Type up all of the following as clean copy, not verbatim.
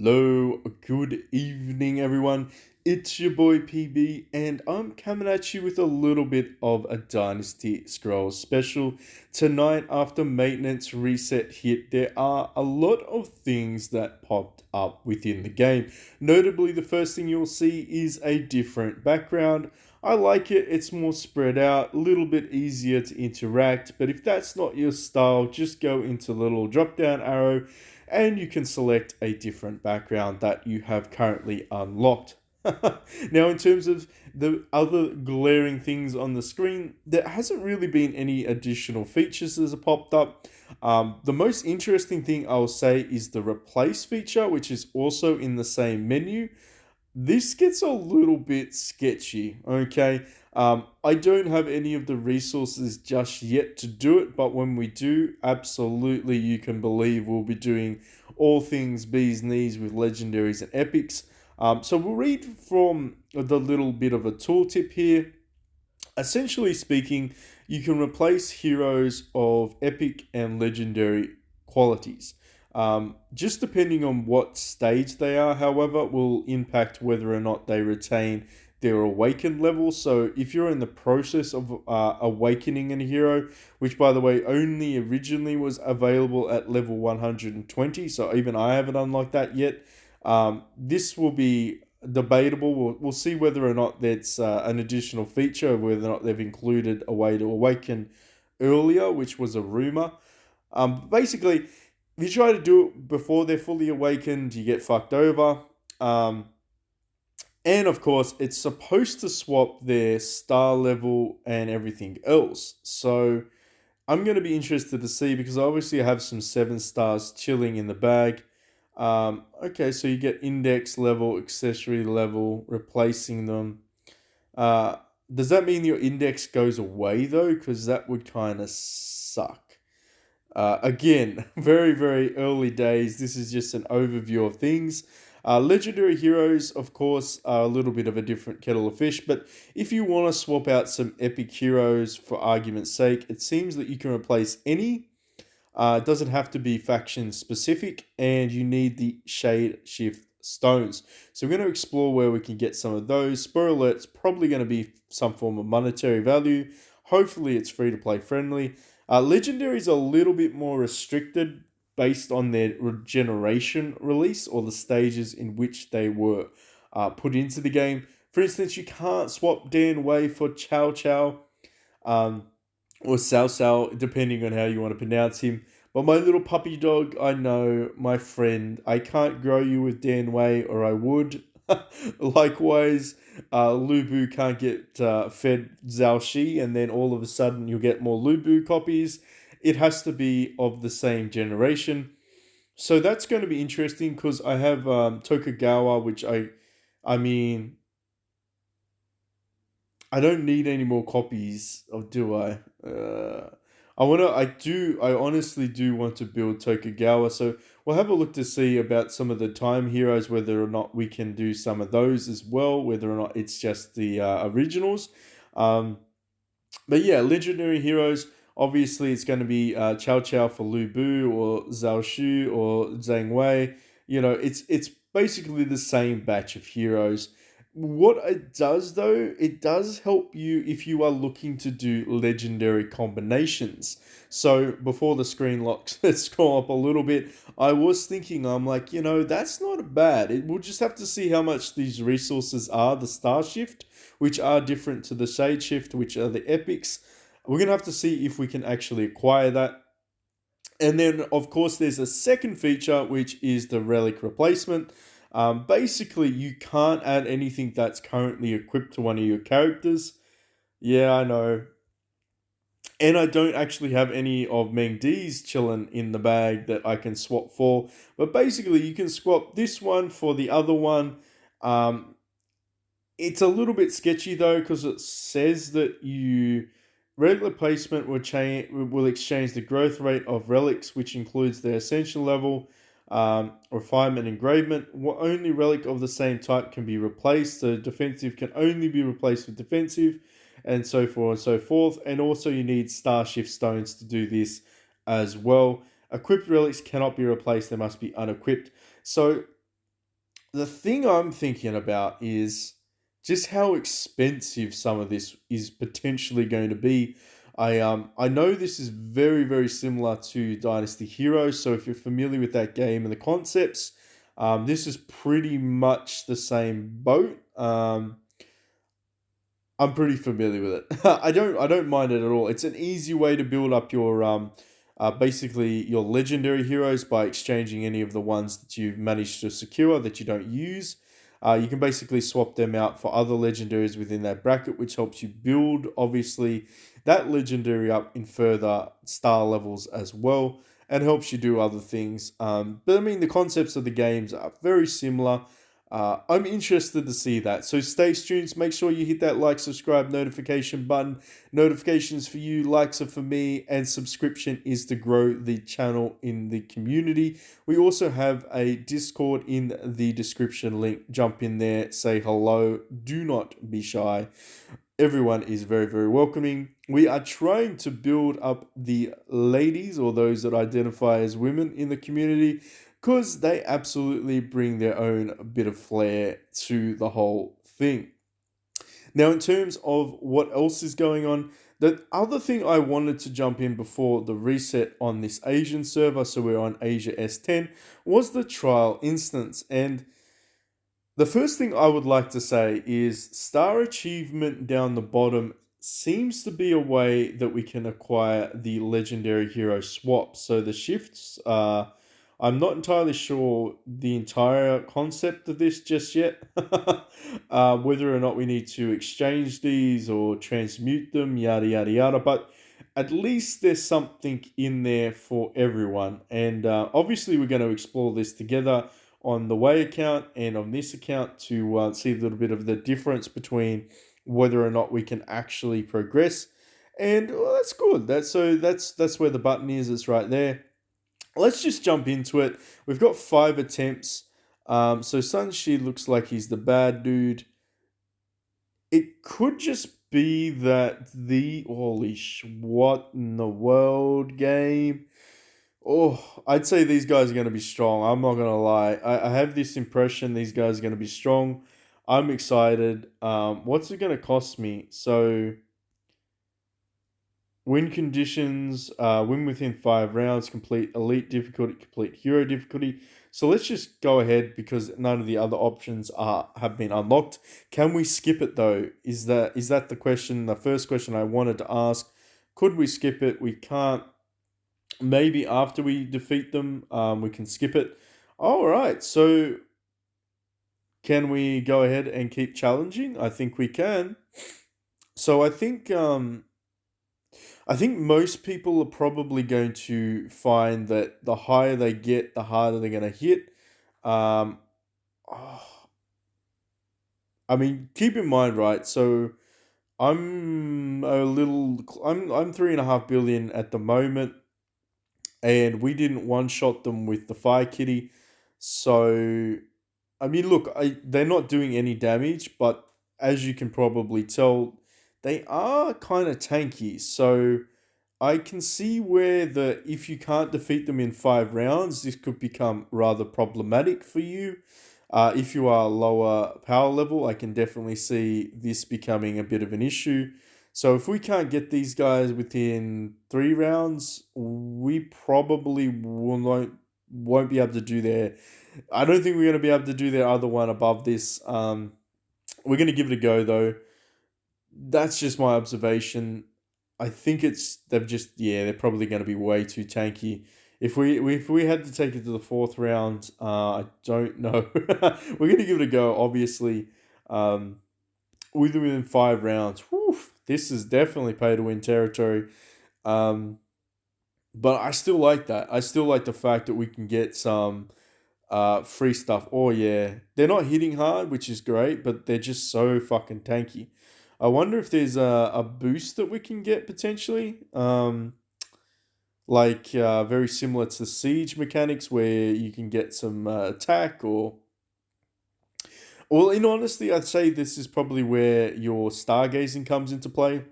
Hello, good evening, everyone. It's your boy PB, and I'm coming at you with a little bit of a Dynasty Scrolls special. Tonight, after maintenance reset hit, there are a lot of things that popped up within the game. Notably, the first thing you'll see is a different background. I like it, it's more spread out, a little bit easier to interact, but if that's not your style, just go into the little drop down arrow and you can select a different background that you have currently unlocked. Now, in terms of the other glaring things on the screen, there hasn't really been any additional features that have popped up. The most interesting thing I'll say is the replace feature, which is also in the same menu. This gets a little bit sketchy, okay? I don't have any of the resources just yet to do it, but when we do, absolutely you can believe we'll be doing all things bees knees with legendaries and epics. So we'll read from the little bit of a tooltip here. Essentially speaking, you can replace heroes of epic and legendary qualities. Just depending on what stage they are, however, will impact whether or not they retain their awakened level. So if you're in the process of awakening a hero, which by the way only originally was available at level 120, so even I haven't unlocked that yet, this will be debatable. We'll see whether or not that's an additional feature, whether or not they've included a way to awaken earlier, which was a rumor. Basically, if you try to do it before they're fully awakened, you get fucked over. And of course, it's supposed to swap their star level and everything else. So I'm going to be interested to see because obviously I have some 7 stars chilling in the bag. Okay, so you get index level, accessory level, replacing them. Uh, does that mean your index goes away though? Because that would kind of suck. Again, very, very early days. This is just an overview of things. Legendary heroes, of course, are a little bit of a different kettle of fish, but if you want to swap out some epic heroes for argument's sake, it seems that you can replace any. It doesn't have to be faction specific, and you need the shade shift stones. So we're going to explore where we can get some of those. Spoiler alert, it's probably going to be some form of monetary value. Hopefully, it's free to play friendly. Legendary is a little bit more restricted based on their regeneration release or the stages in which they were put into the game. For instance, you can't swap Dan Wei for Chow Chow. Or Sao Sao, depending on how you want to pronounce him. But my little puppy dog, I know, my friend, I can't grow you with Dan Wei, or I would. Likewise, Lubu can't get fed Zhao Shi, and then all of a sudden you'll get more Lubu copies. It has to be of the same generation. So that's going to be interesting because I have Tokugawa, which I mean, I don't need any more copies, or do I? I honestly do want to build Tokugawa, so we'll have a look to see about some of the time heroes, whether or not we can do some of those as well, whether or not it's just the originals. Um, but yeah, legendary heroes, obviously it's going to be Chow Chow for Lu Bu, or Zhao Shu, or Zhang Wei. You know, it's basically the same batch of heroes. What it does though, it does help you if you are looking to do legendary combinations. So before the screen locks, let's scroll up a little bit. I was thinking, I'm like, that's not bad. We'll just have to see how much these resources are, the star shift, which are different to the shade shift, which are the epics. We're gonna have to see if we can actually acquire that. And then, of course, there's a second feature, which is the relic replacement. Basically, you can't add anything that's currently equipped to one of your characters. Yeah, I know. And I don't actually have any of Meng D's chilling in the bag that I can swap for. But basically, you can swap this one for the other one. Um, it's a little bit sketchy though because it says that you regular placement will exchange the growth rate of relics, which includes their essential level, refinement, engravement. Only relic of the same type can be replaced. So defensive can only be replaced with defensive, and so forth and so forth. And also, you need star shift stones to do this as well. Equipped relics cannot be replaced; they must be unequipped. So The thing I'm thinking about is just how expensive some of this is potentially going to be. I know this is very similar to Dynasty Heroes, so if you're familiar with that game and the concepts, this is pretty much the same boat. I'm pretty familiar with it. I don't mind it at all. It's an easy way to build up your basically your legendary heroes by exchanging any of the ones that you've managed to secure that you don't use. You can basically swap them out for other legendaries within that bracket, which helps you build obviously that legendary up in further star levels as well, and helps you do other things. But I mean, the concepts of the games are very similar. I'm interested to see that. So stay tuned. Make sure you hit that like, subscribe, notification button. Notifications for you, likes are for me, and subscription is to grow the channel in the community. We also have a Discord in the description link. Jump in there, say hello. Do not be shy. Everyone is very welcoming. We are trying to build up the ladies or those that identify as women in the community because they absolutely bring their own bit of flair to the whole thing. Now, in terms of what else is going on, the other thing I wanted to jump in before the reset on this Asian server, so we're on Asia S10, was the trial instance. And the first thing I would like to say is star achievement down the bottom seems to be a way that we can acquire the legendary hero swap. So the shifts, I'm not entirely sure the entire concept of this just yet. Whether or not we need to exchange these or transmute them, yada yada yada. But at least there's something in there for everyone. And obviously, we're going to explore this together on the Way account and on this account to see a little bit of the difference between whether or not we can actually progress. And well, that's good. That's where the button is. It's right there. Let's just jump into it. We've got 5 attempts. So Sunshi looks like he's the bad dude. It could just be that the what in the world game. Oh, I'd say these guys are going to be strong. I'm not going to lie. I have this impression these guys are going to be strong. I'm excited. What's it going to cost me? So, win conditions, win within 5 rounds, complete elite difficulty, complete hero difficulty. So let's just go ahead because none of the other options have been unlocked. Can we skip it though? Is that the question? The first question I wanted to ask. Could we skip it? We can't. Maybe after we defeat them, we can skip it. All right. So can we go ahead and keep challenging? I think we can. So I think most people are probably going to find that the higher they get, the harder they're going to hit. Um, oh, I mean, keep in mind, right? So I'm 3.5 billion at the moment, and we didn't one shot them with the fire kitty. So I mean, look, they're not doing any damage, but as you can probably tell, they are kind of tanky. So I can see where if you can't defeat them in 5 rounds, this could become rather problematic for you. If you are lower power level, I can definitely see this becoming a bit of an issue. So if we can't get these guys within 3 rounds, we probably won't be able to do their. I don't think we're going to be able to do their other one above this. We're going to give it a go though. That's just my observation. I think they're probably going to be way too tanky. If we had to take it to the fourth round, I don't know. We're going to give it a go. Obviously, um, within 5 rounds. Whew, this is definitely pay to win territory. Um, but I still like that. I still like the fact that we can get some free stuff. Oh yeah, they're not hitting hard, which is great, but they're just so fucking tanky. I wonder if there's a boost that we can get potentially, like very similar to siege mechanics, where you can get some attack or. Well, in honesty, I'd say this is probably where your stargazing comes into play.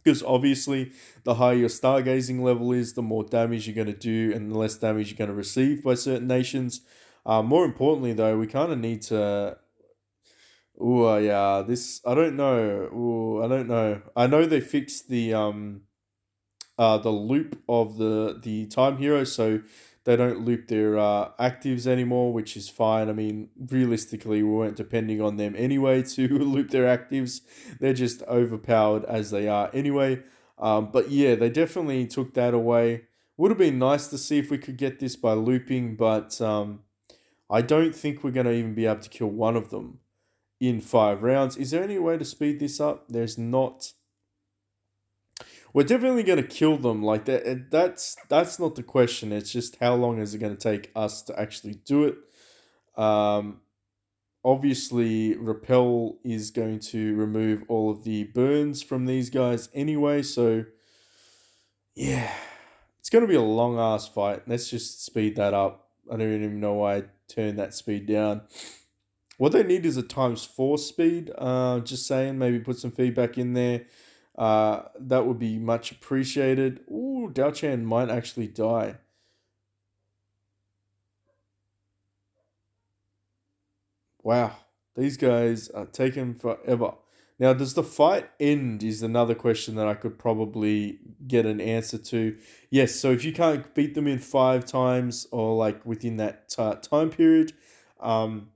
Because obviously, the higher your stargazing level is, the more damage you're going to do and the less damage you're going to receive by certain nations. More importantly, though, we kind of need to. Oh, yeah. This I don't know. Ooh, I don't know. I know they fixed the loop of the time hero, so they don't loop their actives anymore, which is fine. I mean, realistically, we weren't depending on them anyway to loop their actives. They're just overpowered as they are anyway. But yeah, they definitely took that away. Would have been nice to see if we could get this by looping, but I don't think we're going to even be able to kill one of them in 5 rounds. Is there any way to speed this up? There's not. We're definitely going to kill them. Like that. That's not the question. It's just how long is it going to take us to actually do it? Um, Obviously, repel is going to remove all of the burns from these guys anyway. So yeah, it's going to be a long ass fight. Let's just speed that up. I don't even know why I turned that speed down. What they need is a times 4 speed. Just saying, maybe put some feedback in there. That would be much appreciated. Ooh, Dao might actually die. Wow, these guys are taking forever. Now, does the fight end? Is another question that I could probably get an answer to. Yes, so if you can't beat them in 5 times or like within that time period, um,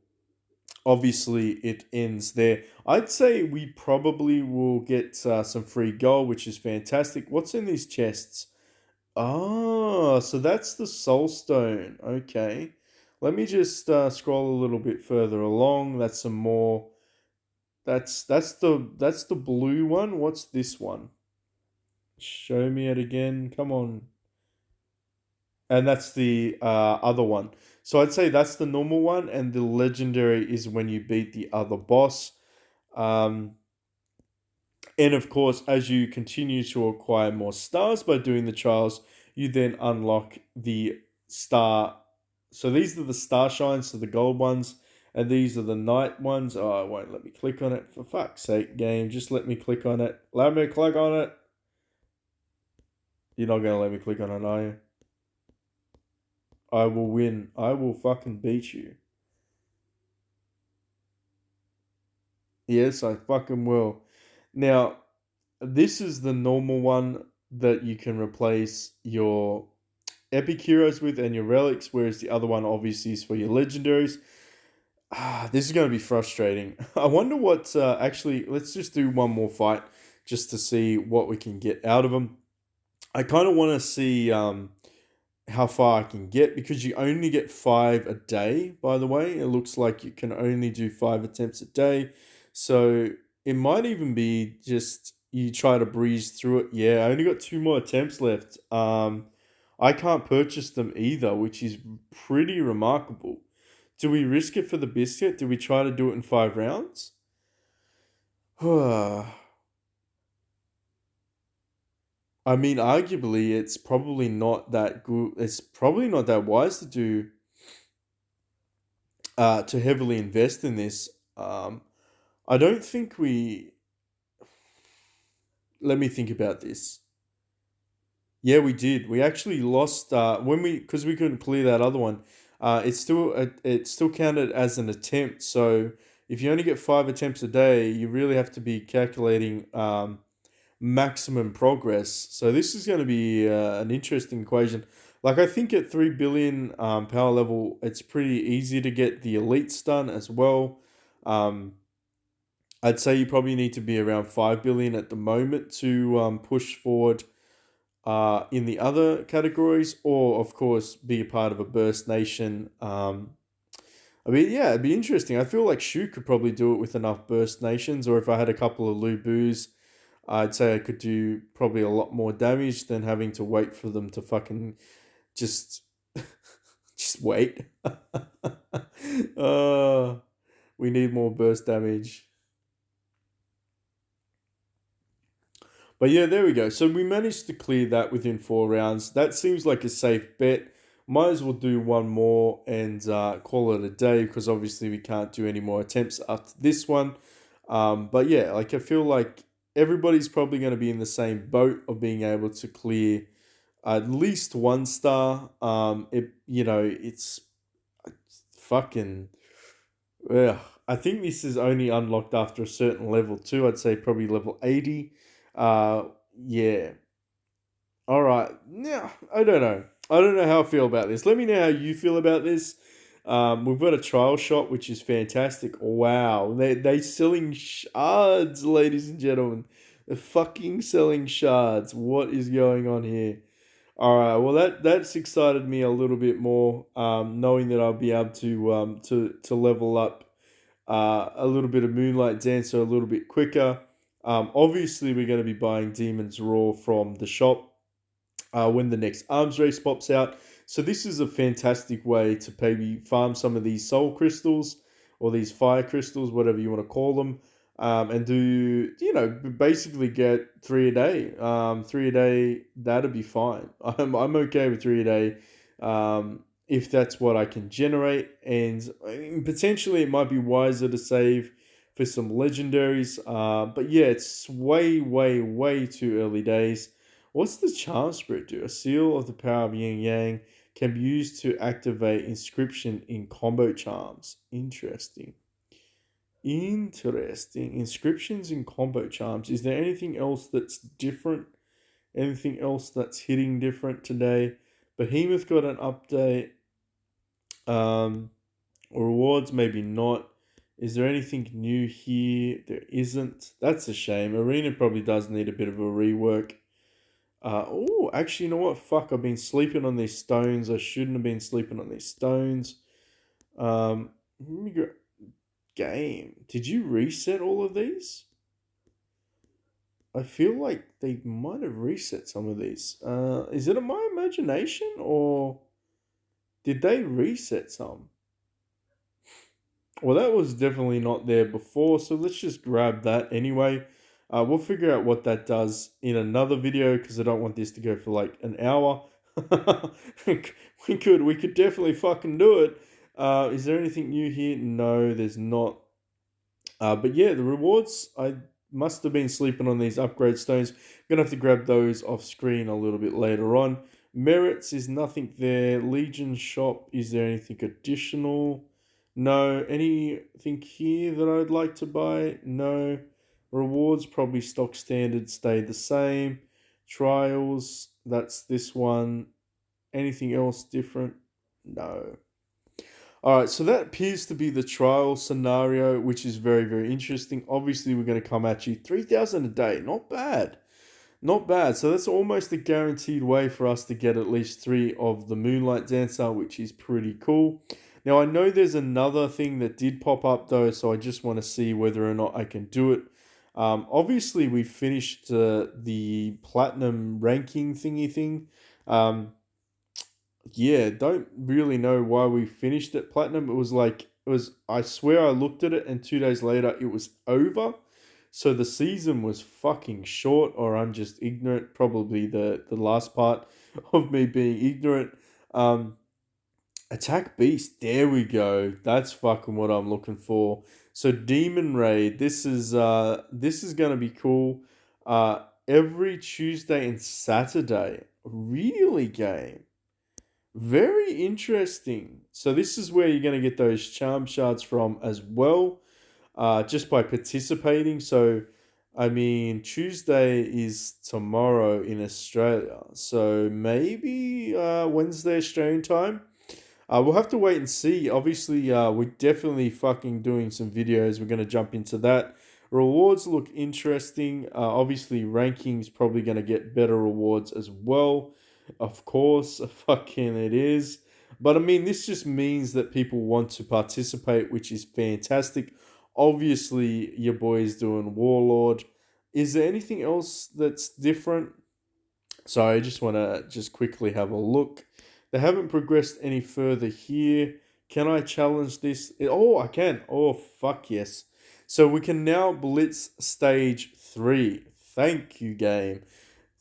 obviously it ends there. I'd say we probably will get some free gold, which is fantastic. What's in these chests? Oh, so that's the soul stone. Okay. Let me just scroll a little bit further along. That's some more. That's the blue one. What's this one? Show me it again. Come on. And that's the other one. So I'd say that's the normal one, and the legendary is when you beat the other boss. Um, And of course, as you continue to acquire more stars by doing the trials, you then unlock the star. So these are the star shines, so the gold ones, and these are the night ones. Oh, it won't let me click on it. For fuck's sake, game, just let me click on it. Allow me to click on it. You're not going to let me click on it, are you? I will win. I will fucking beat you. Yes, I fucking will. Now, this is the normal one that you can replace your epic heroes with and your relics, whereas the other one obviously is for your legendaries. This is going to be frustrating. I wonder what. Actually, let's just do one more fight just to see what we can get out of them. I kind of want to see how far I can get because you only get 5 a day, by the way. It looks like you can only do 5 attempts a day. So it might even be just you try to breeze through it. Yeah, I only got 2 more attempts left. I can't purchase them either, which is pretty remarkable. Do we risk it for the biscuit? Do we try to do it in 5 rounds? I mean, arguably, it's probably not that good. It's probably not that wise to heavily invest in this. I don't think we. Let me think about this. Yeah, we did. We actually lost when we because we couldn't clear that other one. It still counted as an attempt. So if you only get 5 attempts a day, you really have to be calculating maximum progress. So this is going to be an interesting equation. Like I think at 3 billion power level, it's pretty easy to get the elites done as well. Um, I'd say you probably need to be around 5 billion at the moment to push forward in the other categories, or of course be a part of a burst nation. I mean, yeah, it'd be interesting. I feel like Shu could probably do it with enough burst nations, or if I had a couple of Lubus, I'd say I could do probably a lot more damage than having to wait for them to fucking just just wait. uh, we need more burst damage. But yeah, there we go. So we managed to clear that within 4 rounds. That seems like a safe bet. Might as well do one more and call it a day because obviously we can't do any more attempts after this one. But yeah, like I feel like everybody's probably going to be in the same boat of being able to clear at least 1 star. It's fucking. Ugh. I think this is only unlocked after a certain level too. I'd say probably level 80. Uh, yeah. All right. Yeah, I don't know. I don't know how I feel about this. Let me know how you feel about this. We've got a trial shop, which is fantastic. Wow, they selling shards, ladies and gentlemen. They're fucking selling shards. What is going on here? All right. Well, that's excited me a little bit more, knowing that I'll be able to level up a little bit of Moonlight Dancer a little bit quicker. Obviously, we're going to be buying Demon's Raw from the shop when the next arms race pops out. So this is a fantastic way to maybe farm some of these soul crystals or these fire crystals, whatever you want to call them, and do basically get three a day. Three a day, that'd be fine. I'm okay with three a day. If that's what I can generate, and I mean, potentially it might be wiser to save for some legendaries. But yeah, it's way, way, way too early days. What's the charm spirit do? A seal of the power of yin yang can be used to activate inscription in combo charms. Interesting. Interesting. Inscriptions in combo charms. Is there anything else that's different? Anything else that's hitting different today? Behemoth got an update. Um, Rewards, maybe not. Is there anything new here? There isn't. That's a shame. Arena probably does need a bit of a rework. Oh, actually, you know what? Fuck, I've been sleeping on these stones. I shouldn't have been sleeping on these stones. Let me go. Game. Did you reset all of these? I feel like they might have reset some of these. Is it my imagination or did they reset some? Well, that was definitely not there before, so let's just grab that anyway. We'll figure out what that does in another video because I don't want this to go for like an hour. we could definitely fucking do it. Is there anything new here? No, there's not. But yeah, the rewards, I must have been sleeping on these upgrade stones. I'm gonna have to grab those off screen a little bit later on. Merits is nothing there. Legion shop, is there anything additional? No. Anything here that I'd like to buy? No. Rewards probably stock standard stay the same. Trials, that's this one. Anything else different? No. All right, so that appears to be the trial scenario, which is very, very interesting. Obviously, we're going to come at you 3,000 a day. Not bad. Not bad. So that's almost a guaranteed way for us to get at least three of the Moonlight Dancer, which is pretty cool. Now, I know there's another thing that did pop up, though, so I just want to see whether or not I can do it. Obviously, we finished the platinum ranking thingy thing. Yeah, don't really know why we finished at platinum. I swear I looked at it and 2 days later it was over. So the season was fucking short, or I'm just ignorant. Probably the last part of me being ignorant. Um, Attack Beast, there we go. That's fucking what I'm looking for. So Demon Raid, this is gonna be cool. Every Tuesday and Saturday. Really, game. Very interesting. So this is where you're going to get those charm shards from as well, just by participating. So, I mean, Tuesday is tomorrow in Australia. So maybe Wednesday Australian time. We'll have to wait and see. Obviously, we're definitely fucking doing some videos. We're going to jump into that. Rewards look interesting. Obviously, ranking's probably going to get better rewards as well. Of course, fucking it is. But I mean, this just means that people want to participate, which is fantastic. Obviously, your boy is doing Warlord. Is there anything else that's different? So I just want to just quickly have a look. They haven't progressed any further here. Can I challenge this? Oh, I can. Oh, fuck yes. So we can now blitz stage 3. Thank you, game.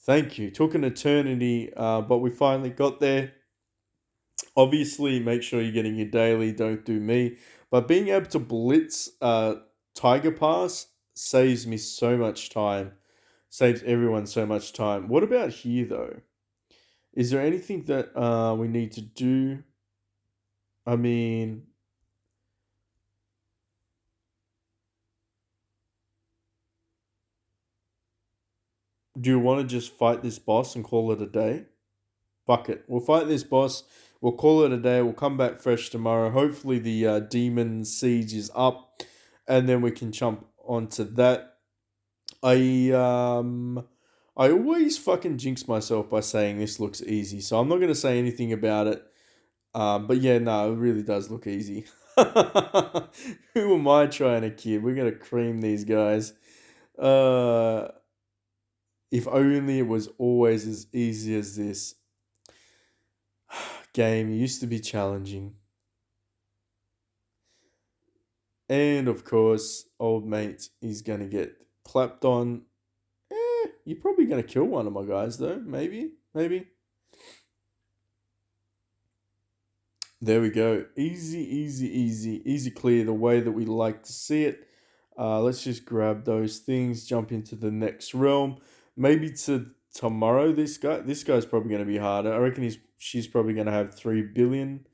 Thank you. Took an eternity, but we finally got there. Obviously, make sure you're getting your daily. Don't do me. But being able to blitz Tiger Pass saves me so much time. Saves everyone so much time. What about here, though? Is there anything that we need to do? I mean, Do you want to just fight this boss and call it a day? Fuck it. We'll fight this boss. We'll call it a day. We'll come back fresh tomorrow. Hopefully, the demon siege is up, and then we can jump onto that. I always fucking jinx myself by saying this looks easy, so I'm not gonna say anything about it. But yeah, no, it really does look easy. Who am I trying to kid? We're gonna cream these guys. Uh, if only it was always as easy as this. Game used to be challenging. And of course, old mate is gonna get clapped on. You're probably gonna kill one of my guys though. Maybe, maybe. There we go. Easy, easy, easy, easy clear. The way that we like to see it. Let's just grab those things. Jump into the next realm. Maybe to tomorrow. This guy's probably gonna be harder. I reckon she's probably gonna have 3 billion.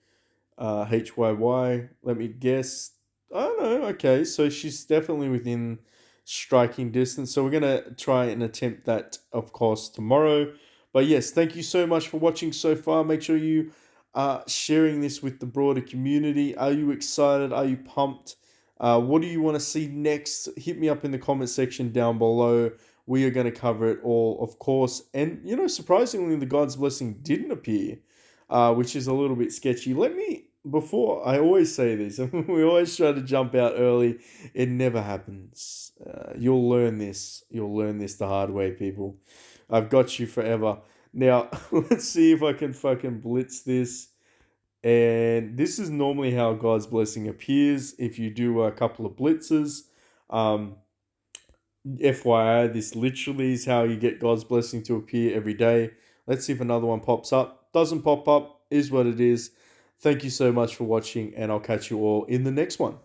HYY. Let me guess. I don't know. Okay, so she's definitely within striking distance. So we're gonna try and attempt that, of course, tomorrow. But yes, thank you so much for watching so far. Make sure you are sharing this with the broader community. Are you excited? Are you pumped? What do you want to see next? Hit me up in the comment section down below. We are going to cover it all, of course. And surprisingly, the God's blessing didn't appear, which is a little bit sketchy. Before, I always say this, we always try to jump out early. It never happens. You'll learn this. You'll learn this the hard way, people. I've got you forever. Now, let's see if I can fucking blitz this. And this is normally how God's blessing appears if you do a couple of blitzes. Um, FYI, this literally is how you get God's blessing to appear every day. Let's see if another one pops up. Doesn't pop up, is what it is. Thank you so much for watching, and I'll catch you all in the next one.